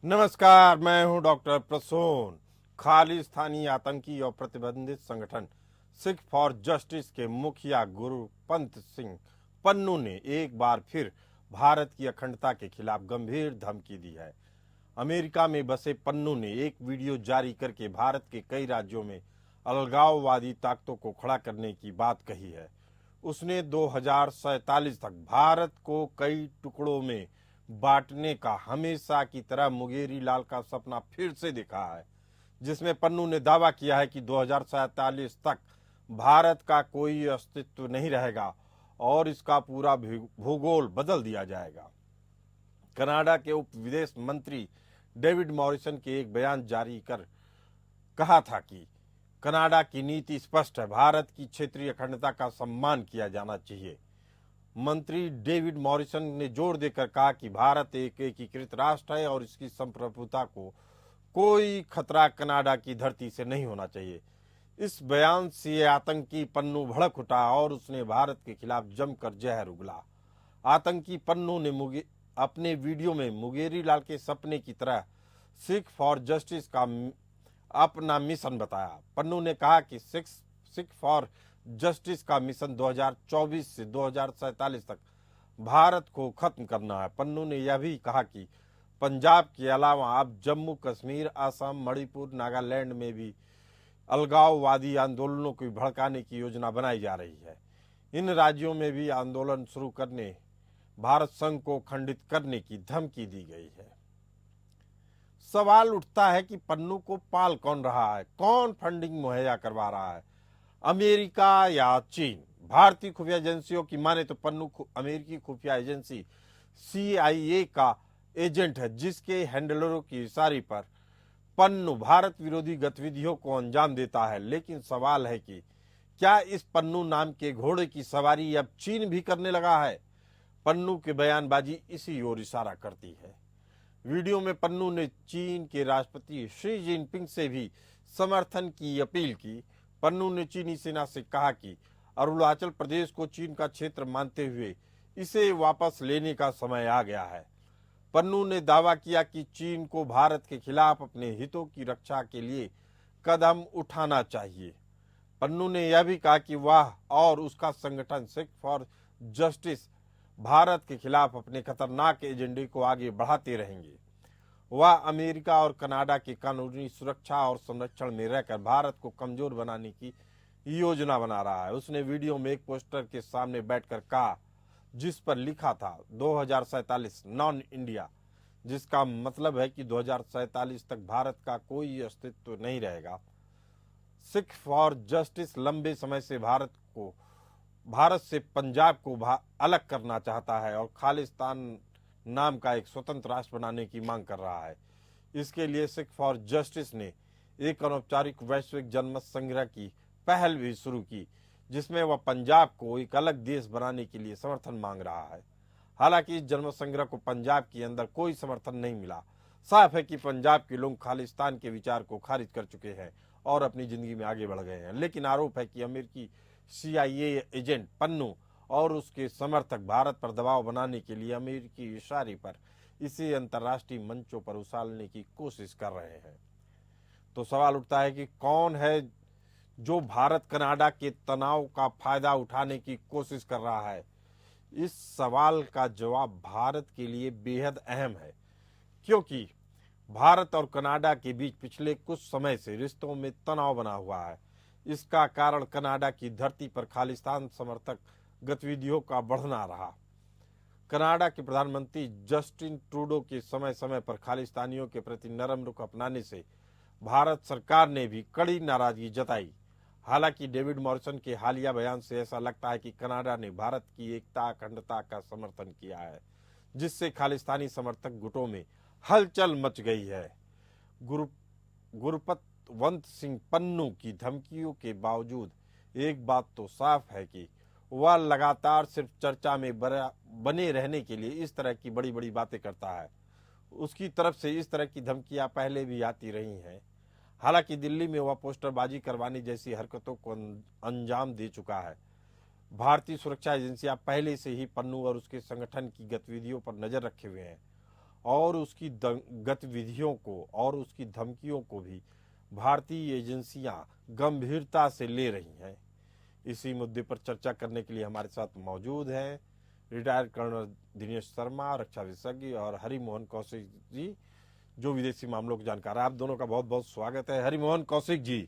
नमस्कार, मैं हूं डॉक्टर प्रसून। खालिस्तानी आतंकी और प्रतिबंधित संगठन सिख फॉर जस्टिस के मुखिया गुरपंत सिंह पन्नू ने एक बार फिर भारत की अखंडता के खिलाफ गंभीर धमकी दी है। अमेरिका में बसे पन्नू ने एक वीडियो जारी करके भारत के कई राज्यों में अलगाववादी ताकतों को खड़ा करने की बात कही है। उसने 2047 तक भारत को कई टुकड़ों में बांटने का हमेशा की तरह मुंगेरी लाल का सपना फिर से देखा है, जिसमें पन्नू ने दावा किया है कि 2047 तक भारत का कोई अस्तित्व नहीं रहेगा और इसका पूरा भूगोल बदल दिया जाएगा। कनाडा के उप विदेश मंत्री डेविड मॉरिसन के एक बयान जारी कर कहा था कि कनाडा की नीति स्पष्ट है, भारत की क्षेत्रीय अखंडता का सम्मान किया जाना चाहिए। मंत्री डेविड मॉरिसन ने जोर देकर कहा कि भारत एक एकीकृत राष्ट्र है और इसकी संप्रभुता को कोई खतरा कनाडा की धरती से नहीं होना चाहिए। इस बयान से आतंकी पन्नू भड़क उठा और उसने भारत के खिलाफ जमकर जहर उगला। आतंकी पन्नू ने अपने वीडियो में मुंगेरी लाल के सपने की तरह सिख फॉर जस्टिस का अपना मिशन बताया। पन्नू ने कहा कि सिख फॉर जस्टिस का मिशन 2024 से 2047 तक भारत को खत्म करना है। पन्नू ने यह भी कहा कि पंजाब के अलावा अब जम्मू कश्मीर, असम, मणिपुर, नागालैंड में भी अलगाववादी आंदोलनों को भड़काने की योजना बनाई जा रही है। इन राज्यों में भी आंदोलन शुरू करने भारत संघ को खंडित करने की धमकी दी गई है। सवाल उठता है कि पन्नू को पाल कौन रहा है, कौन फंडिंग मुहैया करवा रहा है, अमेरिका या चीन? भारतीय खुफिया एजेंसियों की माने तो पन्नू अमेरिकी खुफिया एजेंसी CIA का एजेंट है, जिसके हैंडलरों की इशारे पर पन्नू भारत विरोधी गतिविधियों को अंजाम देता है। लेकिन सवाल है कि क्या इस पन्नू नाम के घोड़े की सवारी अब चीन भी करने लगा है? पन्नू की बयानबाजी इसी ओर इशारा करती है। वीडियो में पन्नू ने चीन के राष्ट्रपति शी जिनपिंग से भी समर्थन की अपील की। पन्नू ने चीनी सेना से कहा कि अरुणाचल प्रदेश को चीन का क्षेत्र मानते हुए इसे वापस लेने का समय आ गया है। पन्नू ने दावा किया कि चीन को भारत के खिलाफ अपने हितों की रक्षा के लिए कदम उठाना चाहिए। पन्नू ने यह भी कहा कि वह और उसका संगठन सिख फॉर जस्टिस भारत के खिलाफ अपने खतरनाक एजेंडे को आगे बढ़ाते रहेंगे। वह अमेरिका और कनाडा की कानूनी सुरक्षा और संरक्षण में रहकर भारत को कमजोर बनाने की योजना बना रहा है। उसने वीडियो में एक पोस्टर के सामने बैठकर कहा, जिस पर लिखा था 2047 नॉन इंडिया, जिसका मतलब है कि 2047 तक भारत का कोई अस्तित्व नहीं रहेगा। सिख फॉर जस्टिस लंबे समय से भारत से पंजाब को अलग करना चाहता है और खालिस्तान नाम का एक स्वतंत्र राष्ट्र बनाने की मांग कर रहा है। इसके लिए सिख फॉर जस्टिस ने एक अनौपचारिक वैश्विक जनमत संग्रह की पहल भी शुरू की, जिसमें वह पंजाब को एक अलग देश बनाने के लिए समर्थन मांग रहा है। हालांकि इस जनमत संग्रह को पंजाब के अंदर कोई समर्थन नहीं मिला। साफ है कि पंजाब के लोग खालिस्तान के विचार को खारिज कर चुके हैं और अपनी जिंदगी में आगे बढ़ गए हैं। लेकिन आरोप है कि अमेरिकी CIA एजेंट पन्नू और उसके समर्थक भारत पर दबाव बनाने के लिए अमेरिकी इशारे पर इसे अंतर्राष्ट्रीय मंचों पर उछालने की कोशिश कर रहे हैं। तो सवाल उठता है कि कौन है जो भारत कनाडा के तनाव का फायदा उठाने की कोशिश कर रहा है? इस सवाल का जवाब भारत के लिए बेहद अहम है, क्योंकि भारत और कनाडा के बीच पिछले कुछ समय से रिश्तों में तनाव बना हुआ है। इसका कारण कनाडा की धरती पर खालिस्तान समर्थक गतिविधियों का बढ़ना रहा। कनाडा के प्रधानमंत्री जस्टिन ट्रूडो के समय समय पर खालिस्तानियों के प्रति नरम रुख अपनाने से भारत सरकार ने भी कड़ी नाराजगी जताई। हालांकि डेविड मॉरिसन के हालिया बयान से ऐसा लगता है कि कनाडा ने भारत की एकता अखंडता का समर्थन किया है, जिससे खालिस्तानी समर्थक गुटों में हलचल मच गई है। गुरपतवंत सिंह पन्नू की धमकियों के बावजूद एक बात तो साफ है कि वह लगातार सिर्फ चर्चा में बने रहने के लिए इस तरह की बड़ी बड़ी बातें करता है। उसकी तरफ से इस तरह की धमकियां पहले भी आती रही हैं। हालांकि दिल्ली में वह पोस्टरबाजी करवाने जैसी हरकतों को अंजाम दे चुका है। भारतीय सुरक्षा एजेंसियां पहले से ही पन्नू और उसके संगठन की गतिविधियों पर नजर रखे हुए हैं और उसकी गतिविधियों को और उसकी धमकियों को भी भारतीय एजेंसियां गंभीरता से ले रही हैं। इसी मुद्दे पर चर्चा करने के लिए हमारे साथ मौजूद हैं रिटायर्ड कर्नल दिनेश शर्मा, रक्षा विशेषज्ञ, और हरिमोहन कौशिक जी, जो विदेशी मामलों के जानकार हैं। आप दोनों का बहुत बहुत स्वागत है। हरिमोहन कौशिक जी,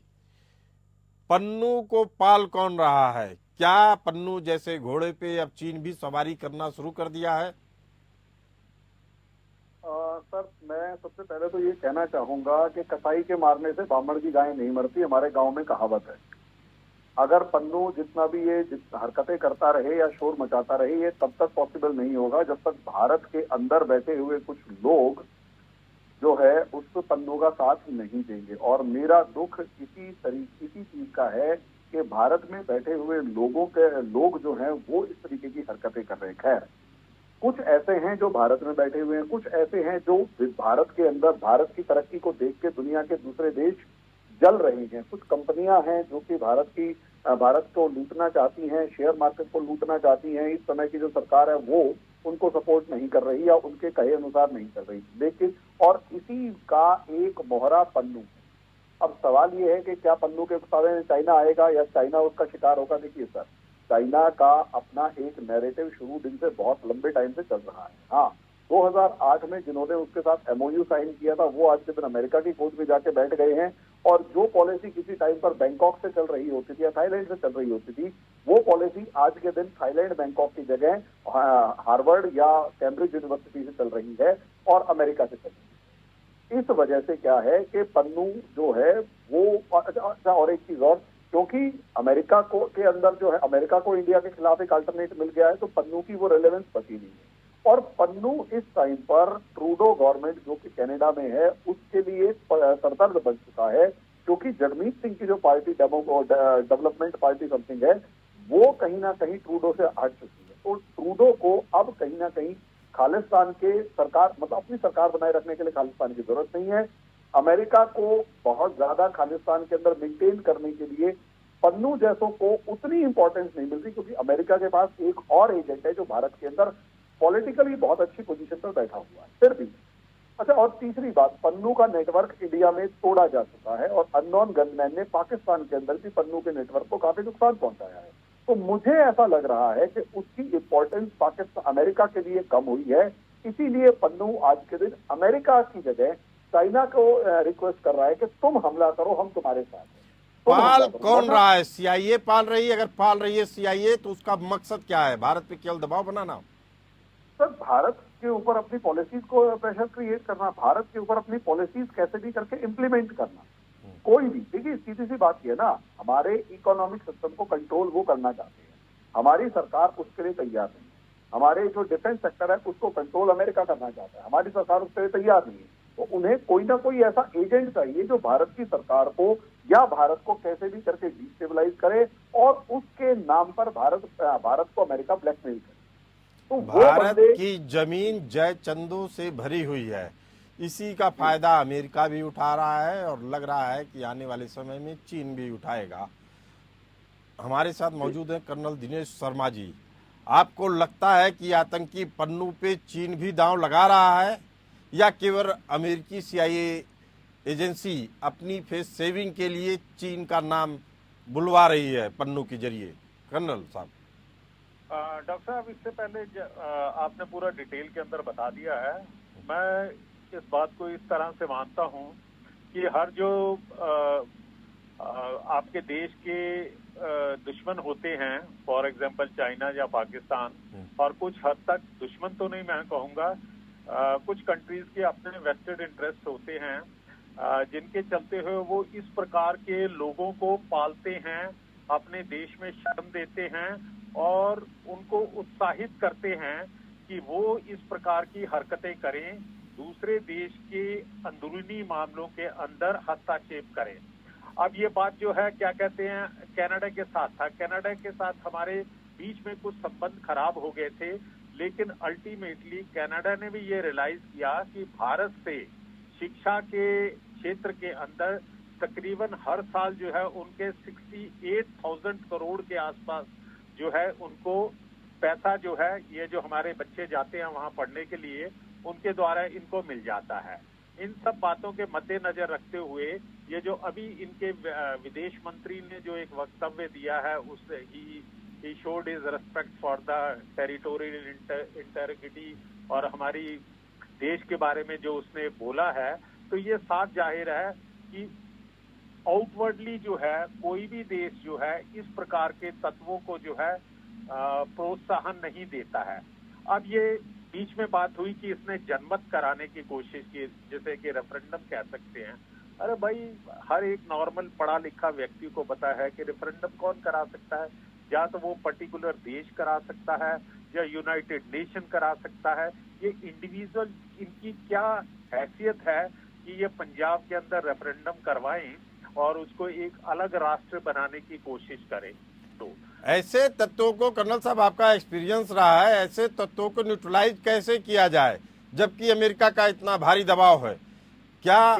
पन्नू को पाल कौन रहा है? क्या पन्नू जैसे घोड़े पे अब चीन भी सवारी करना शुरू कर दिया है? सर, मैं सबसे पहले तो ये कहना चाहूंगा कि कसाई के मारने से बामण की गाय नहीं मरती, हमारे गांव में कहावत है। अगर पन्नू जितना भी ये हरकतें करता रहे या शोर मचाता रहे, ये तब तक पॉसिबल नहीं होगा जब तक भारत के अंदर बैठे हुए कुछ लोग जो है उस पन्नू का साथ नहीं देंगे। और मेरा दुख इसी चीज का है कि भारत में बैठे हुए लोग जो हैं वो इस तरीके की हरकतें कर रहे हैं। खैर, कुछ ऐसे हैं जो भारत में बैठे हुए हैं, कुछ ऐसे हैं जो भारत के अंदर भारत की तरक्की को देख के दुनिया के दूसरे देश जल रही हैं। कुछ कंपनियां हैं जो कि भारत को लूटना चाहती हैं, शेयर मार्केट को लूटना चाहती हैं। इस समय की जो सरकार है वो उनको सपोर्ट नहीं कर रही या उनके कहे अनुसार नहीं कर रही। लेकिन और इसी का एक मोहरा पन्नू। अब सवाल ये है कि क्या पन्नू के सामने चाइना आएगा या चाइना उसका शिकार होगा? देखिए सर, चाइना का अपना एक नैरेटिव शुरू दिन से बहुत लंबे टाइम से चल रहा है। हाँ, 2008 में जिन्होंने उसके साथ एमओयू साइन किया था वो आज के दिन अमेरिका की कोर्ट में जाके बैठ गए हैं। और जो पॉलिसी किसी टाइम पर बैंकॉक से चल रही होती थी या थाईलैंड से चल रही होती थी, वो पॉलिसी आज के दिन थाईलैंड बैंकॉक की जगह हार्वर्ड या कैम्ब्रिज यूनिवर्सिटी से चल रही है और अमेरिका से चल रही है। इस वजह से क्या है कि पन्नू जो है वो अच्छा, और एक चीज और, क्योंकि अमेरिका को के अंदर जो है अमेरिका को इंडिया के खिलाफ एक अल्टरनेट मिल गया है, तो पन्नू की वो रेलेवेंस बची नहीं है। और पन्नू इस टाइम पर ट्रूडो गवर्नमेंट जो कि कनाडा में है उसके लिए सरदर्द बन चुका है, क्योंकि जगमीत सिंह की जो पार्टी डेवलपमेंट पार्टी समथिंग है वो कहीं ना कहीं ट्रूडो से हट चुकी है। तो ट्रूडो को अब कहीं ना कहीं खालिस्तान के सरकार मतलब अपनी सरकार बनाए रखने के लिए खालिस्तान की जरूरत नहीं है। अमेरिका को बहुत ज्यादा खालिस्तान के अंदर मेंटेन करने के लिए पन्नू जैसों को उतनी इंपॉर्टेंस नहीं मिलती, क्योंकि अमेरिका के पास एक और एजेंट है जो भारत के अंदर पॉलिटिकली बहुत अच्छी पोजीशन पर बैठा हुआ है। फिर भी अच्छा, और तीसरी बात, पन्नू का नेटवर्क इंडिया में तोड़ा जा चुका है और अननोन गनमैन ने पाकिस्तान के अंदर भी पन्नू के नेटवर्क को काफी नुकसान पहुंचाया है। तो मुझे ऐसा लग रहा है कि उसकी इंपॉर्टेंस पाकिस्तान अमेरिका के लिए कम हुई है, इसीलिए पन्नू आज के दिन अमेरिका की जगह चाइना को रिक्वेस्ट कर रहा है कि तुम हमला करो, हम तुम्हारे साथ हैं। पाल कौन रहा है? सीआईए पाल रही है? अगर पाल रही है सीआईए तो उसका मकसद क्या है? भारत पे केवल दबाव बनाना? सर, भारत के ऊपर अपनी पॉलिसीज को प्रेशर क्रिएट करना, भारत के ऊपर अपनी पॉलिसीज कैसे भी करके इम्प्लीमेंट करना। कोई भी, देखिए सीधी सी बात ये ना, हमारे इकोनॉमिक सिस्टम को कंट्रोल वो करना चाहते हैं, हमारी सरकार उसके लिए तैयार नहीं है। हमारे जो डिफेंस सेक्टर है उसको कंट्रोल अमेरिका करना चाहता है, हमारी सरकार उसके लिए तैयार नहीं है। तो उन्हें कोई ना कोई ऐसा एजेंट चाहिए जो भारत की सरकार को या भारत को कैसे भी करके डिस्टेबलाइज करे और उसके नाम पर भारत को अमेरिका ब्लैकमेल करे। तो भारत की जमीन जय चंदों से भरी हुई है, इसी का फायदा अमेरिका भी उठा रहा है और लग रहा है कि आने वाले समय में चीन भी उठाएगा। हमारे साथ मौजूद है कर्नल दिनेश शर्मा जी। आपको लगता है कि आतंकी पन्नू पे चीन भी दांव लगा रहा है या केवल अमेरिकी सीआईए एजेंसी अपनी फेस सेविंग के लिए चीन का नाम बुलवा रही है पन्नू के जरिए? कर्नल साहब। डॉक्टर साहब, इससे पहले आपने पूरा डिटेल के अंदर बता दिया है। मैं इस बात को इस तरह से मानता हूं कि हर जो आपके देश के दुश्मन होते हैं, फॉर एग्जांपल चाइना या पाकिस्तान, और कुछ हद तक दुश्मन तो नहीं मैं कहूंगा, कुछ कंट्रीज के अपने वेस्टेड इंटरेस्ट होते हैं जिनके चलते हुए वो इस प्रकार के लोगों को पालते हैं, अपने देश में शर्म देते हैं और उनको उत्साहित करते हैं कि वो इस प्रकार की हरकतें करें, दूसरे देश के अंदरूनी मामलों के अंदर हस्तक्षेप करें। अब ये बात जो है क्या कहते हैं कनाडा के साथ था, कनाडा के साथ हमारे बीच में कुछ संबंध खराब हो गए थे, लेकिन अल्टीमेटली कनाडा ने भी ये रियलाइज किया कि भारत से शिक्षा के क्षेत्र के अंदर तकरीबन हर साल जो है उनके 68,000 करोड़ के आसपास जो है उनको पैसा जो है, ये जो हमारे बच्चे जाते हैं वहां पढ़ने के लिए, उनके द्वारा इनको मिल जाता है। इन सब बातों के मद्देनजर रखते हुए ये जो अभी इनके विदेश मंत्री ने जो एक वक्तव्य दिया है, उससे he showed is respect for the territorial integrity और हमारी देश के बारे में जो उसने बोला है, तो ये साफ जाहिर है कि आउटवर्डली जो है कोई भी देश जो है इस प्रकार के तत्वों को जो है प्रोत्साहन नहीं देता है। अब ये बीच में बात हुई कि इसने जनमत कराने की कोशिश की, जैसे कि रेफरेंडम कह सकते हैं। अरे भाई, हर एक नॉर्मल पढ़ा लिखा व्यक्ति को पता है कि रेफरेंडम कौन करा सकता है। या तो वो पर्टिकुलर देश करा सकता है या यूनाइटेड नेशन करा सकता है। ये इंडिविजुअल, इनकी क्या हैसियत है कि ये पंजाब के अंदर रेफरेंडम करवाएं और उसको एक अलग राष्ट्र बनाने की कोशिश करें। तो ऐसे तत्वों को, कर्नल साहब आपका एक्सपीरियंस रहा है, ऐसे तत्वों को न्यूट्रलाइज कैसे किया जाए जबकि अमेरिका का इतना भारी दबाव है? क्या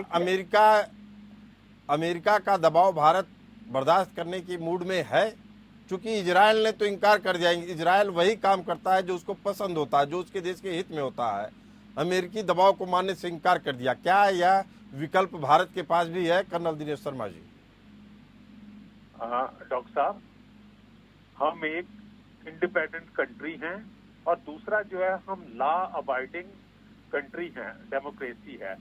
अमेरिका का दबाव भारत बर्दाश्त करने की मूड में है? क्योंकि इजराइल ने तो इनकार कर दिया। इजराइल वही काम करता है जो उसको पसंद होता है, जो उसके देश के हित में होता है। अमेरिकी दबाव को मानने से इनकार कर दिया। क्या यह विकल्प भारत के पास भी है, कर्नल दिनेश शर्मा जी? डॉक्टर साहब, हम एक इंडिपेंडेंट कंट्री हैं और दूसरा जो है हम लॉ अबाइडिंग कंट्री हैं, डेमोक्रेसी है।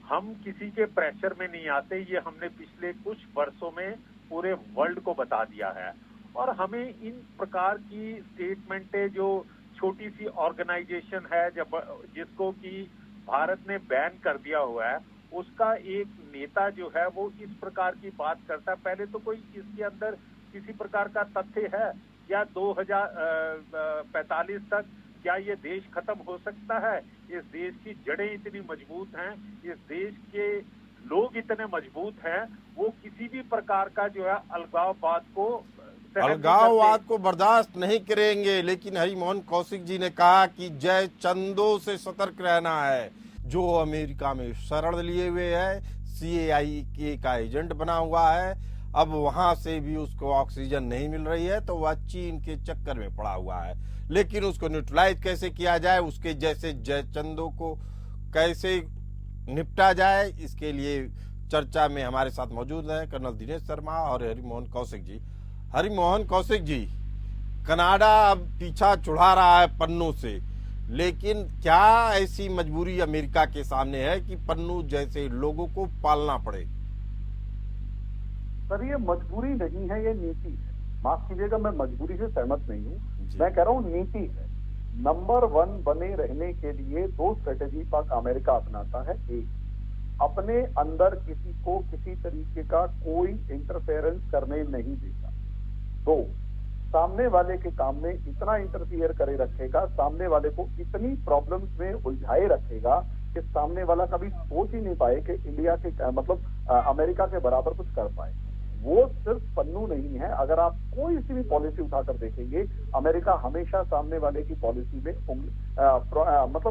हम किसी के प्रेशर में नहीं आते। ये हमने पिछले कुछ वर्षों में पूरे वर्ल्ड को बता दिया है। और हमें इन प्रकार की स्टेटमेंटें, जो छोटी सी ऑर्गेनाइजेशन है जब जिसको कि भारत ने बैन कर दिया हुआ है, उसका एक नेता जो है वो इस प्रकार की बात करता है। पहले तो कोई इसके अंदर किसी प्रकार का तथ्य है क्या? 2045 तक क्या ये देश खत्म हो सकता है? इस देश की जड़ें इतनी मजबूत हैं, इस देश के लोग इतने मजबूत हैं, वो किसी भी प्रकार का जो है अलगाववाद को बर्दाश्त नहीं करेंगे। लेकिन हरिमोहन कौशिक जी ने कहा कि जय चंदों से सतर्क रहना है। जो अमेरिका में शरण लिए हुए है, CIA का एजेंट बना हुआ है, अब वहां से भी उसको ऑक्सीजन नहीं मिल रही है, तो वह चीन के चक्कर में पड़ा हुआ है। लेकिन उसको न्यूट्रलाइज कैसे किया जाए, उसके जैसे जयचंदों को कैसे निपटा जाए, इसके लिए चर्चा में हमारे साथ मौजूद हैं कर्नल दिनेश शर्मा और हरिमोहन कौशिक जी। हरिमोहन कौशिक जी, कनाडा अब पीछा छुड़ा रहा है पन्नू से, लेकिन क्या ऐसी मजबूरी अमेरिका के सामने है कि पन्नू जैसे लोगों को पालना पड़े? सर, ये मजबूरी नहीं है, ये नीति है। माफ कीजिएगा, मैं मजबूरी से सहमत नहीं हूँ। मैं कह रहा हूँ नीति है। नंबर 1 बने रहने के लिए 2 स्ट्रेटेजी पाक अमेरिका अपनाता है। एक, अपने अंदर किसी को किसी तरीके का कोई इंटरफेरेंस करने नहीं देता। 2, सामने वाले के काम में इतना इंटरफियर करे रखेगा, सामने वाले को इतनी प्रॉब्लम्स में उलझाए रखेगा कि सामने वाला कभी सोच ही नहीं पाए कि इंडिया के अमेरिका के बराबर कुछ कर पाए। वो सिर्फ पन्नू नहीं है। अगर आप कोई सी भी पॉलिसी उठाकर देखेंगे, अमेरिका हमेशा सामने वाले की पॉलिसी में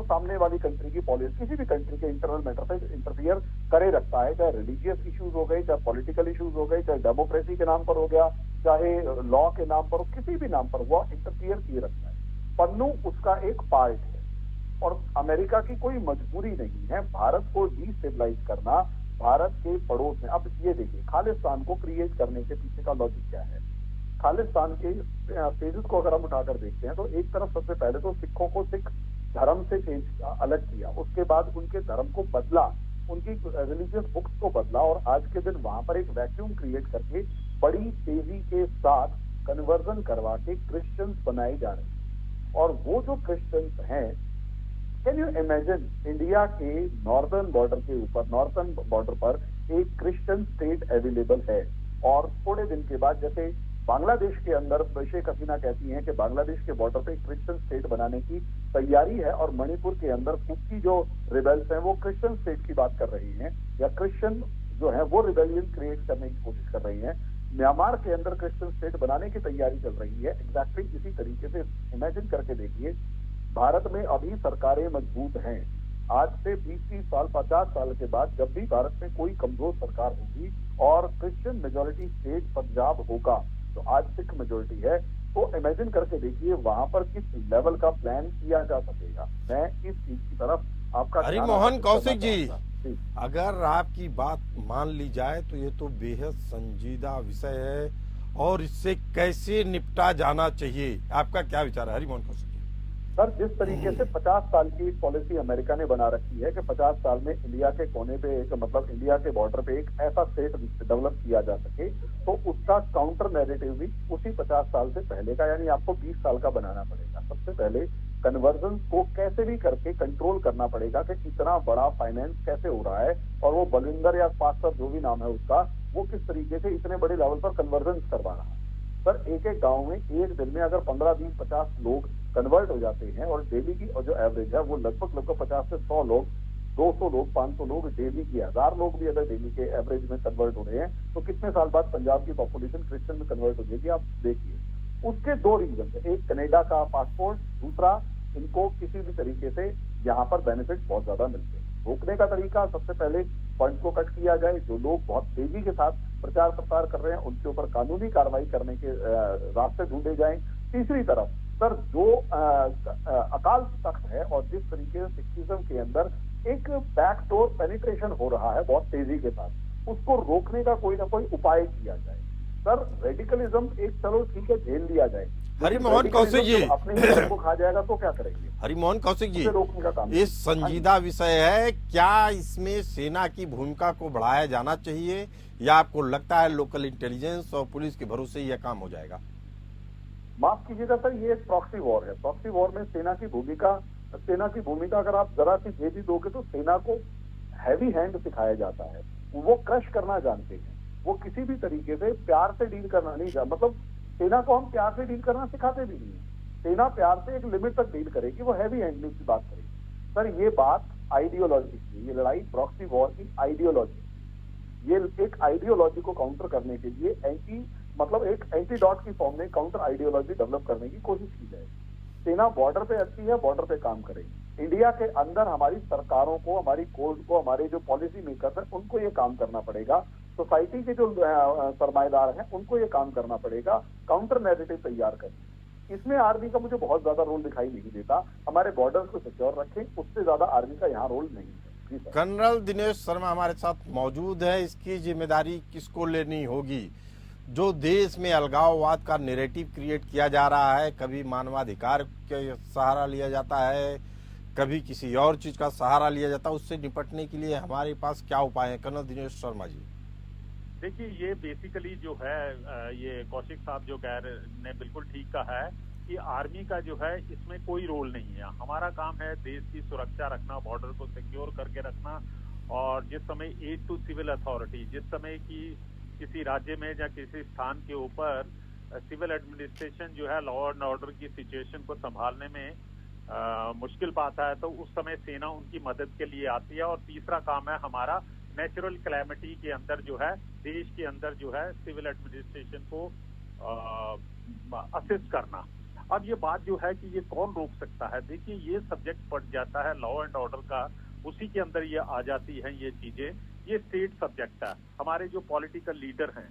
सामने वाली कंट्री की पॉलिसी, किसी भी कंट्री के इंटरनल मैटर से इंटरफियर करे रखता है। चाहे रिलीजियस इश्यूज हो गए, चाहे पॉलिटिकल इश्यूज हो गए, चाहे डेमोक्रेसी के नाम पर हो गया, चाहे लॉ के नाम पर, किसी भी नाम पर वो इंटरफियर किए रखता है। पन्नू उसका एक पार्ट है और अमेरिका की कोई मजबूरी नहीं है भारत को डिस्टेबलाइज करना। भारत के पड़ोस में, अब ये देखिए, खालिस्तान को क्रिएट करने के पीछे का लॉजिक क्या है। खालिस्तान के फेजेस को अगर हम उठाकर देखते हैं तो एक तरफ सबसे पहले तो सिखों को सिख धर्म से अलग किया, उसके बाद उनके धर्म को बदला, उनकी रिलीजियस बुक्स को बदला और आज के दिन वहां पर एक वैक्यूम क्रिएट करके बड़ी तेजी के साथ कन्वर्जन करवा के क्रिश्चियंस बनाए जा रहे हैं। और वो जो क्रिश्चियंस हैं, कैन यू इमेजिन, इंडिया के नॉर्दर्न बॉर्डर के ऊपर, नॉर्थर्न बॉर्डर पर एक क्रिश्चियन स्टेट अवेलेबल है और थोड़े दिन के बाद, जैसे बांग्लादेश के अंदर शेख हसीना कहती हैं कि बांग्लादेश के बॉर्डर पे क्रिश्चियन स्टेट बनाने की तैयारी है और मणिपुर के अंदर कुकी जो रिबेल्स हैं वो क्रिश्चियन स्टेट की बात कर रही हैं या क्रिश्चियन जो है वो रिबेलियन क्रिएट करने की कोशिश कर रही हैं। म्यांमार के अंदर क्रिश्चियन स्टेट बनाने की तैयारी चल रही है। एग्जैक्टली इसी तरीके से इमेजिन करके देखिए, भारत में अभी सरकारें मजबूत हैं। आज से 20-30 साल, 50 साल के बाद जब भी भारत में कोई कमजोर सरकार होगी और क्रिश्चियन मेजॉरिटी स्टेट पंजाब होगा, तो आज सिख मेजॉरिटी है, तो इमेजिन करके देखिए वहां पर किस लेवल का प्लान किया जा सकेगा। मैं इस चीज की तरफ आपका हरिमोहन कौशिक जी, जी। अगर आपकी बात मान ली जाए तो ये तो बेहद संजीदा विषय है और इससे कैसे निपटा जाना चाहिए, आपका क्या विचार है हरिमोहन कौशिक जी? सर, जिस तरीके से 50 साल की पॉलिसी अमेरिका ने बना रखी है कि 50 साल में इंडिया के कोने पे एक मतलब इंडिया के बॉर्डर पे एक ऐसा स्टेट डेवलप किया जा सके, तो उसका काउंटर नैरेटिव भी उसी 50 साल से पहले का यानी आपको 20 साल का बनाना पड़ेगा। सबसे पहले कन्वर्जन को कैसे भी करके कंट्रोल करना पड़ेगा कि इतना बड़ा फाइनेंस कैसे हो रहा है और वो बलिंदर या पास्टर जो भी नाम है उसका, वो किस तरीके से इतने बड़े लेवल पर कन्वर्जन करवा रहा है। सर, एक एक गांव में एक दिन में अगर 15, 20, 50 लोग कन्वर्ट हो जाते हैं और डेली की और जो एवरेज है वो लगभग 50 से 100 लोग, 200 लोग, 500 लोग डेली की, 1000 लोग भी अगर डेली के एवरेज में कन्वर्ट हो रहे हैं तो कितने साल बाद पंजाब की पॉपुलेशन क्रिश्चियन में कन्वर्ट हो जाएगी, आप देखिए। उसके दो रीजन है, एक कनाडा का पासपोर्ट, दूसरा इनको किसी भी तरीके से यहाँ पर बेनिफिट बहुत ज्यादा मिलते हैं। रोकने का तरीका, सबसे पहले फंड को कट किया जाए, जो लोग बहुत तेजी के साथ प्रचार प्रसार कर रहे हैं उनके ऊपर कानूनी कार्रवाई करने के रास्ते ढूंढे जाएं। तीसरी तरफ सर, जो अकाल तख्त है और जिस तरीके से सिखिज्म के अंदर एक बैकडोर पेनिट्रेशन हो रहा है बहुत तेजी के साथ, उसको रोकने का कोई ना कोई उपाय किया जाए। सर, रेडिकलिज्म एक चलो ठीक है झेल लिया जाए, हरिमोहन कौशिक जी, अपने ही को खा जाएगा तो क्या करेंगे? हरिमोहन कौशिक जी, रोकने का काम ये संजीदा विषय है, क्या इसमें सेना की भूमिका को बढ़ाया जाना चाहिए या आपको लगता है लोकल इंटेलिजेंस और पुलिस के भरोसे यह काम हो जाएगा? माफ कीजिएगा सर, ये एक प्रॉक्सी वॉर है। प्रॉक्सी वॉर में सेना की भूमिका अगर आप जरा सी दे भी दोगे तो सेना को हैवी हैंड सिखाया जाता है, वो क्रश करना जानते हैं, वो किसी भी तरीके से प्यार से डील करना नहीं जानते। मतलब सेना को हम प्यार से डील करना सिखाते भी नहीं है। सेना प्यार से एक लिमिट तक डील करेगी, वो हैवी हैंडलिंग की बात करेगी। सर, ये बात आइडियोलॉजी की, ये लड़ाई प्रॉक्सी वॉर की आइडियोलॉजी, ये एक आइडियोलॉजी को काउंटर करने के लिए एक एंटीडॉट की फॉर्म में काउंटर आइडियोलॉजी डेवलप करने की कोशिश की जाए। सेना बॉर्डर पे अच्छी है, बॉर्डर पे काम करे। इंडिया के अंदर हमारी सरकारों को, हमारी कोर्ट को, हमारे जो पॉलिसी मेकर्स हैं उनको ये काम करना पड़ेगा। सोसाइटी के जो सरमाएदार हैं उनको ये काम करना पड़ेगा, काउंटर नैरेटिव तैयार करें। इसमें आर्मी का मुझे बहुत ज्यादा रोल दिखाई नहीं देता। हमारे बॉर्डर्स को सिक्योर रखें, उससे ज्यादा आर्मी का यहाँ रोल नहीं है। कर्नल दिनेश शर्मा हमारे साथ मौजूद है। इसकी जिम्मेदारी किसको लेनी होगी? जो देश में अलगाववाद का नैरेटिव क्रिएट किया जा रहा है, कभी मानवाधिकार के सहारा लिया जाता है, कभी किसी और चीज का सहारा लिया जाता है, उससे निपटने के लिए हमारे पास क्या उपाय है कर्नल दिनेश शर्मा जी? देखिए, ये बेसिकली जो है ये कौशिक साहब जो कह रहे ने बिल्कुल ठीक कहा है कि आर्मी का जो है इसमें कोई रोल नहीं है। हमारा काम है देश की सुरक्षा रखना, बॉर्डर को सिक्योर करके रखना। और जिस समय एड टू सिविल अथॉरिटी, जिस समय की किसी राज्य में या किसी स्थान के ऊपर सिविल एडमिनिस्ट्रेशन जो है लॉ एंड ऑर्डर की सिचुएशन को संभालने में मुश्किल पाता है, तो उस समय सेना उनकी मदद के लिए आती है। और तीसरा काम है हमारा नेचुरल कैलेमिटी के अंदर जो है, देश के अंदर जो है सिविल एडमिनिस्ट्रेशन को असिस्ट करना। अब ये बात जो है कि ये कौन रोक सकता है, देखिए ये सब्जेक्ट पड़ जाता है लॉ एंड ऑर्डर का, उसी के अंदर ये आ जाती हैं ये चीजें। ये स्टेट सब्जेक्ट है। हमारे जो पॉलिटिकल लीडर हैं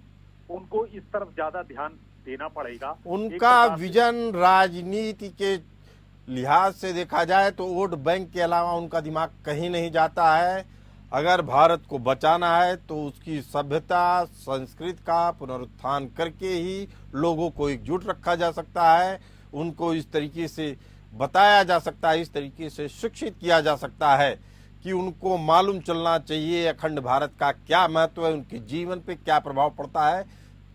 उनको इस तरफ ज्यादा ध्यान देना पड़ेगा। उनका विजन राजनीति के लिहाज से देखा जाए तो वोट बैंक के अलावा उनका दिमाग कहीं नहीं जाता है। अगर भारत को बचाना है तो उसकी सभ्यता संस्कृति का पुनरुत्थान करके ही लोगों को एकजुट रखा जा सकता है, उनको इस तरीके से बताया जा सकता है, इस तरीके से शिक्षित किया जा सकता है कि उनको मालूम चलना चाहिए अखंड भारत का क्या महत्व है, उनके जीवन पे क्या प्रभाव पड़ता है,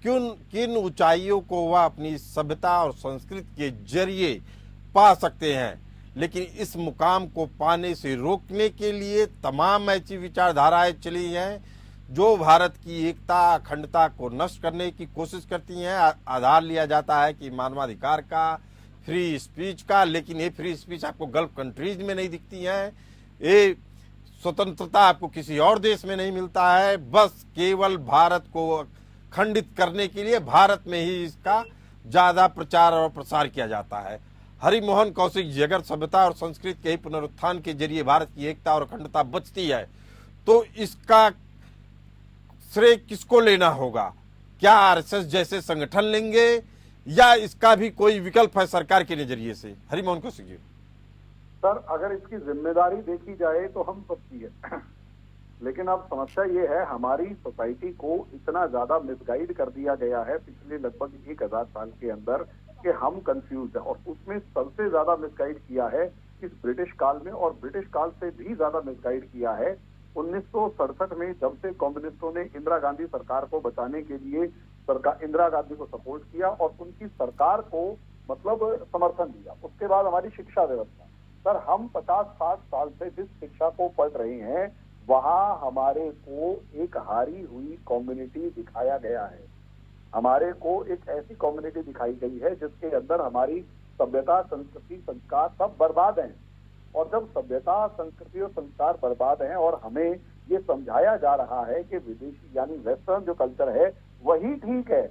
किन ऊंचाइयों को वह अपनी सभ्यता और संस्कृति के जरिए पा सकते हैं। लेकिन इस मुकाम को पाने से रोकने के लिए तमाम ऐसी विचारधाराएं चली हैं जो भारत की एकता अखंडता को नष्ट करने की कोशिश करती हैं। आधार लिया जाता है कि मानवाधिकार का, फ्री स्पीच का, लेकिन ये फ्री स्पीच आपको गल्फ कंट्रीज में नहीं दिखती है, ये स्वतंत्रता आपको किसी और देश में नहीं मिलता है। बस केवल भारत को खंडित करने के लिए भारत में ही इसका ज्यादा प्रचार और प्रसार किया जाता है। हरिमोहन कौशिक जी, अगर सभ्यता और संस्कृति के ही पुनरुत्थान के जरिए भारत की एकता और अखंडता बचती है तो इसका श्रेय किसको लेना होगा? क्या आरएसएस जैसे संगठन लेंगे या इसका भी कोई विकल्प है सरकार के नजरिए से? हरिमोहन कौशिक जी। सर, अगर इसकी जिम्मेदारी देखी जाए तो हम सबकी है, लेकिन अब समस्या ये है हमारी सोसाइटी को इतना ज्यादा मिसगाइड कर दिया गया है पिछले लगभग 1000 साल के अंदर कि हम कंफ्यूज है। और उसमें सबसे ज्यादा मिसगाइड किया है इस ब्रिटिश काल में, और ब्रिटिश काल से भी ज्यादा मिसगाइड किया है 1967 में, जब से कम्युनिस्टों ने इंदिरा गांधी सरकार को बचाने के लिए इंदिरा गांधी को सपोर्ट किया और उनकी सरकार को मतलब समर्थन दिया। उसके बाद हमारी शिक्षा व्यवस्था, सर हम 50-60 साल से जिस शिक्षा को पढ़ रहे हैं वहां हमारे को एक हारी हुई कम्युनिटी दिखाया गया है। हमारे को एक ऐसी कम्युनिटी दिखाई गई है जिसके अंदर हमारी सभ्यता, संस्कृति, संस्कार सब बर्बाद हैं। और जब सभ्यता, संस्कृति और संस्कार बर्बाद हैं और हमें ये समझाया जा रहा है कि विदेशी यानी वेस्टर्न जो कल्चर है वही ठीक है,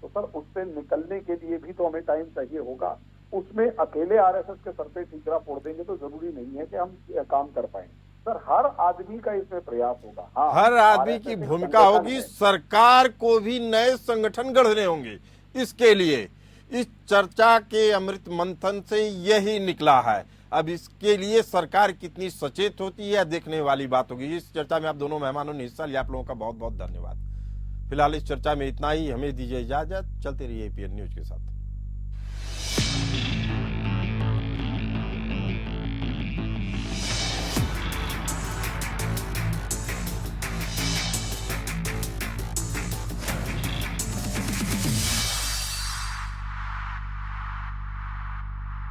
तो सर उससे निकलने के लिए भी तो हमें टाइम चाहिए होगा। उसमें अकेले आरएसएस के सर पे ठीकरा फोड़ देंगे तो जरूरी नहीं है कि हम काम कर पाए। सर हर आदमी का इसमें प्रयास होगा। हाँ, हर आदमी की RSS एक भूमिका संगठन होगी, है। सरकार को भी नए संगठन गढ़ने होंगे। इसके लिए इस चर्चा के अमृत मंथन से यही निकला है। अब इसके लिए सरकार कितनी सचेत होती है देखने वाली बात होगी। इस चर्चा में आप दोनों मेहमानों ने हिस्सा लिया, आप लोगों का बहुत बहुत धन्यवाद। फिलहाल इस चर्चा में इतना ही, हमें दीजिए इजाजत। चलते रहिए एपीएन न्यूज के साथ।